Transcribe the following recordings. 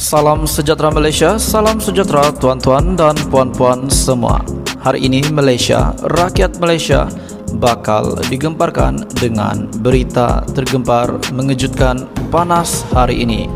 Salam sejahtera Malaysia, salam sejahtera tuan-tuan dan puan-puan semua. Hari ini Malaysia, rakyat Malaysia bakal digemparkan dengan berita tergempar mengejutkan panas hari ini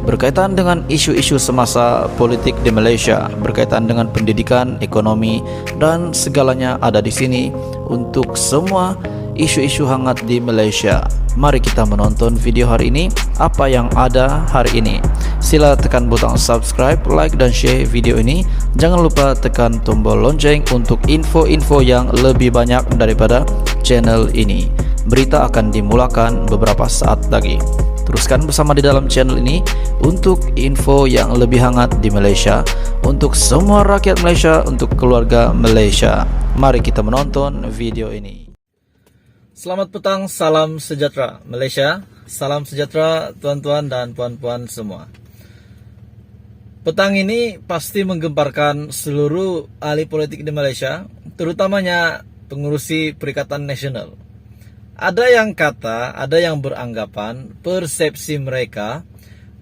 berkaitan dengan isu-isu semasa politik di Malaysia, berkaitan dengan pendidikan, ekonomi dan segalanya ada di sini untuk semua isu-isu hangat di Malaysia. Mari kita menonton video hari ini, apa yang ada hari ini. Sila tekan butang subscribe, like dan share video ini. Jangan lupa tekan tombol lonceng untuk info-info yang lebih banyak daripada channel ini. Berita akan dimulakan beberapa saat lagi. Teruskan bersama di dalam channel ini untuk info yang lebih hangat di Malaysia, untuk semua rakyat Malaysia, untuk keluarga Malaysia. Mari kita menonton video ini. Selamat petang, salam sejahtera Malaysia, salam sejahtera tuan-tuan dan puan-puan semua. Petang ini pasti menggemparkan seluruh ahli politik di Malaysia, terutamanya pengurusi Perikatan Nasional. Ada yang kata, ada yang beranggapan persepsi mereka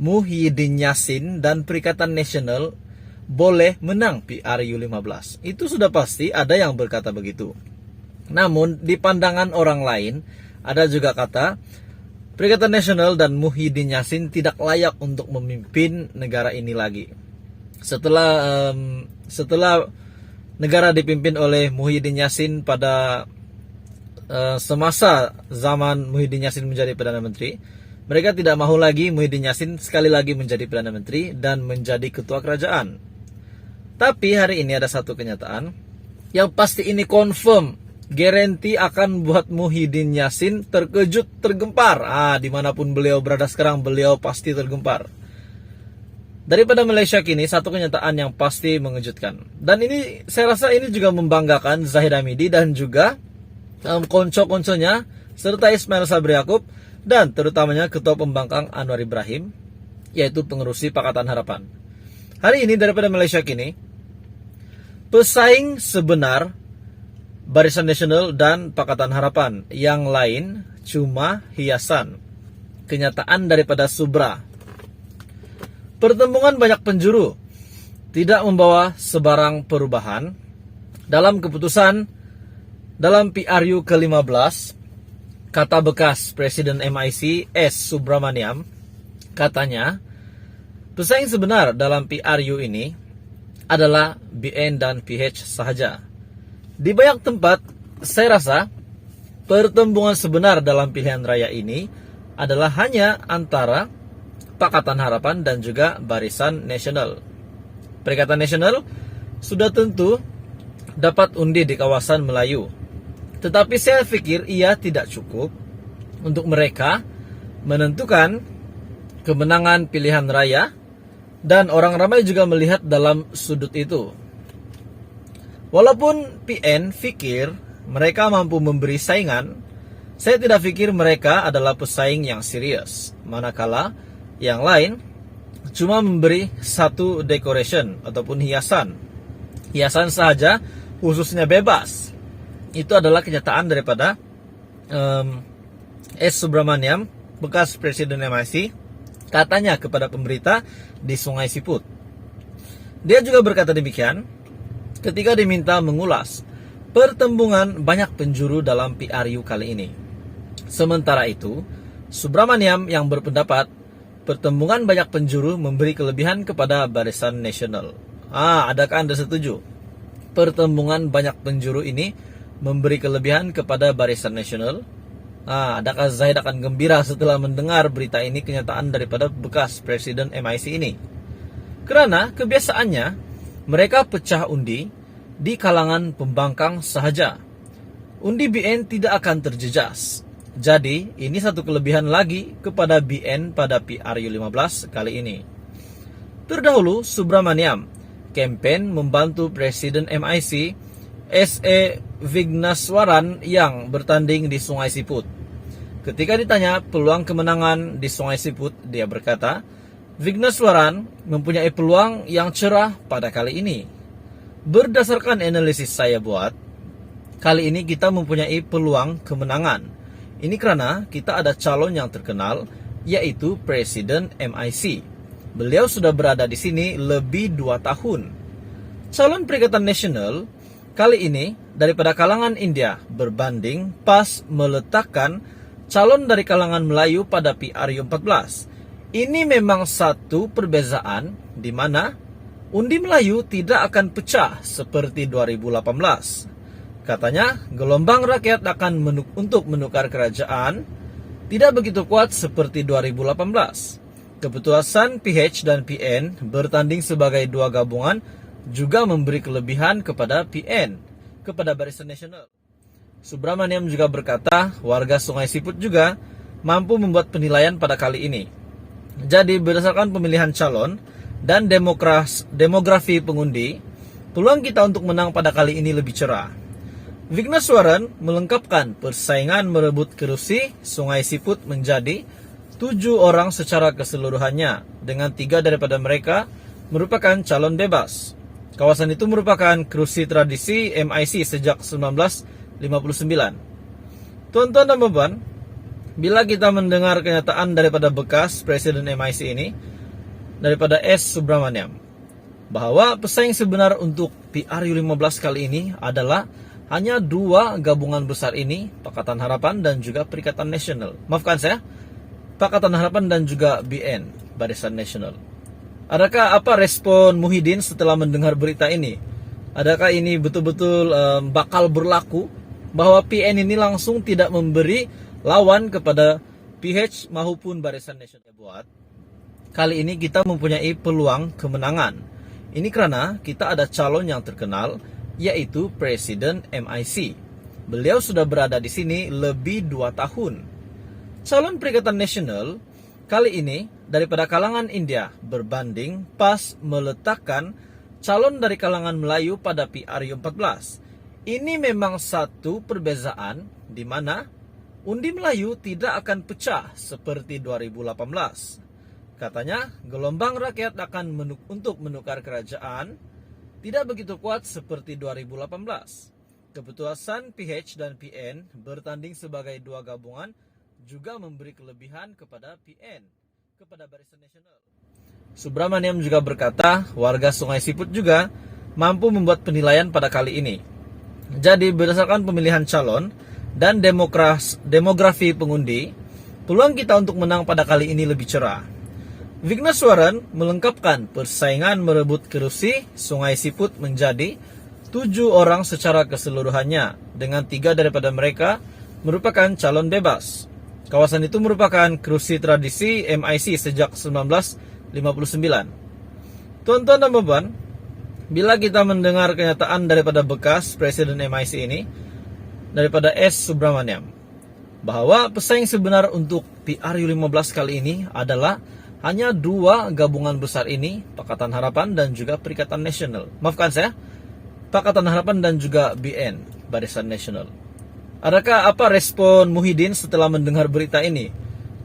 Muhyiddin Yassin dan Perikatan Nasional boleh menang PRU 15. Itu sudah pasti ada yang berkata begitu. Namun di pandangan orang lain ada juga kata Perikatan Nasional dan Muhyiddin Yassin tidak layak untuk memimpin negara ini lagi. Setelah negara dipimpin oleh Muhyiddin Yassin pada semasa zaman Muhyiddin Yassin menjadi Perdana Menteri, mereka tidak mahu lagi Muhyiddin Yassin sekali lagi menjadi Perdana Menteri dan menjadi ketua kerajaan. Tapi hari ini ada satu kenyataan yang pasti ini confirm, garanti akan buat Muhyiddin Yassin terkejut, tergempar. Dimanapun beliau berada sekarang, beliau pasti tergempar. Daripada Malaysia kini, satu kenyataan yang pasti mengejutkan. Dan ini, saya rasa ini juga membanggakan Zahid Hamidi dan juga konco-konconya, serta Ismail Sabri Yaakob, dan terutamanya Ketua Pembangkang Anwar Ibrahim, yaitu pengurusi Pakatan Harapan. Hari ini daripada Malaysia kini, pesaing sebenar Barisan Nasional dan Pakatan Harapan, yang lain cuma hiasan. Kenyataan daripada Subra. Pertemuan banyak penjuru tidak membawa sebarang perubahan. Dalam keputusan dalam PRU ke-15, kata bekas Presiden MIC S. Subramaniam, katanya pesaing sebenar dalam PRU ini adalah BN dan PH sahaja. Di banyak tempat, saya rasa pertemuan sebenar dalam pilihan raya ini adalah hanya antara Pakatan Harapan dan juga Barisan Nasional. Perikatan Nasional sudah tentu dapat undi di kawasan Melayu. Tetapi saya pikir ia tidak cukup untuk mereka menentukan kemenangan pilihan raya, dan orang ramai juga melihat dalam sudut itu. Walaupun PN fikir mereka mampu memberi saingan, saya tidak pikir mereka adalah pesaing yang serius. Manakala yang lain cuma memberi satu decoration ataupun hiasan. Hiasan saja, khususnya bebas. Itu adalah kenyataan daripada S. Subramaniam, bekas Presiden MIC, katanya kepada pemberita di Sungai Siput. Dia juga berkata demikian ketika diminta mengulas pertemuan banyak penjuru dalam PRU kali ini. Sementara itu, Subramaniam yang berpendapat pertemuan banyak penjuru memberi kelebihan kepada Barisan Nasional. Adakah Anda setuju? Pertemuan banyak penjuru ini memberi kelebihan kepada Barisan Nasional? Adakah Zahid akan gembira setelah mendengar berita ini, kenyataan daripada bekas Presiden MIC ini? Kerana kebiasaannya mereka pecah undi di kalangan pembangkang sahaja. Undi BN tidak akan terjejas. Jadi, ini satu kelebihan lagi kepada BN pada PRU 15 kali ini. Terdahulu, Subramaniam kempen membantu Presiden MIC S.E. Vignaswaran yang bertanding di Sungai Siput. Ketika ditanya peluang kemenangan di Sungai Siput, dia berkata, Vignaswaran mempunyai peluang yang cerah pada kali ini. Berdasarkan analisis saya buat, kali ini kita mempunyai peluang kemenangan. Ini karena kita ada calon yang terkenal, yaitu Presiden MIC. Beliau sudah berada di sini lebih 2 tahun. Calon Perikatan Nasional kali ini daripada kalangan India berbanding PAS meletakkan calon dari kalangan Melayu pada PRU14. Ini memang satu perbezaan di mana undi Melayu tidak akan pecah seperti 2018. Katanya gelombang rakyat akan untuk menukar kerajaan tidak begitu kuat seperti 2018. Keputusan PH dan PN bertanding sebagai dua gabungan juga memberi kelebihan kepada PN, kepada Barisan Nasional. Subramaniam juga berkata, warga Sungai Siput juga mampu membuat penilaian pada kali ini. Jadi berdasarkan pemilihan calon dan demografi pengundi, peluang kita untuk menang pada kali ini lebih cerah. Vigneswaran melengkapkan persaingan merebut kerusi Sungai Siput menjadi 7 orang secara keseluruhannya, dengan 3 daripada mereka merupakan calon bebas. Kawasan itu merupakan kerusi tradisi MIC sejak 1959. Tuan-tuan dan puan, bila kita mendengar kenyataan daripada bekas Presiden MIC ini, daripada S. Subramaniam, bahwa pesaing sebenar untuk PRU15 kali ini adalah hanya 2 gabungan besar ini, Pakatan Harapan dan juga Perikatan Nasional. Maafkan saya, Pakatan Harapan dan juga BN, Barisan Nasional. Adakah apa respon Muhyiddin setelah mendengar berita ini? Adakah ini betul-betul bakal berlaku bahwa PN ini langsung tidak memberi lawan kepada PH maupun Barisan Nasional? Buat kali ini kita mempunyai peluang kemenangan. Ini karena kita ada calon yang terkenal, yaitu Presiden MIC. Beliau sudah berada di sini lebih 2 tahun. Calon Perikatan Nasional kali ini daripada kalangan India berbanding PAS meletakkan calon dari kalangan Melayu pada PRU14. Ini memang satu perbezaan di mana undi Melayu tidak akan pecah seperti 2018. Katanya gelombang rakyat akan untuk menukar kerajaan tidak begitu kuat seperti 2018. Keputusan PH dan PN bertanding sebagai dua gabungan juga memberi kelebihan kepada PN, kepada Barisan Nasional. Subramaniam juga berkata, warga Sungai Siput juga mampu membuat penilaian pada kali ini. Jadi berdasarkan pemilihan calon dan demografi pengundi, peluang kita untuk menang pada kali ini lebih cerah. Vigneswaran melengkapkan persaingan merebut kerusi Sungai Siput menjadi 7 orang secara keseluruhannya, dengan 3 daripada mereka merupakan calon bebas. Kawasan itu merupakan kerusi tradisi MIC sejak 1959. Tuan-tuan dan puan, bila kita mendengar kenyataan daripada bekas Presiden MIC ini, daripada S. Subramaniam, bahwa pesaing sebenar untuk PRU15 kali ini adalah hanya 2 gabungan besar ini, Pakatan Harapan dan juga Perikatan Nasional. Maafkan saya, Pakatan Harapan dan juga BN, Barisan Nasional. Adakah apa respon Muhyiddin setelah mendengar berita ini?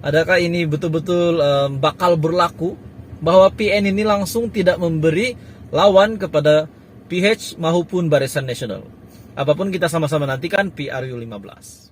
Adakah ini betul-betul bakal berlaku bahwa PN ini langsung tidak memberi lawan kepada PH maupun Barisan Nasional? Apapun kita sama-sama nantikan PRU15.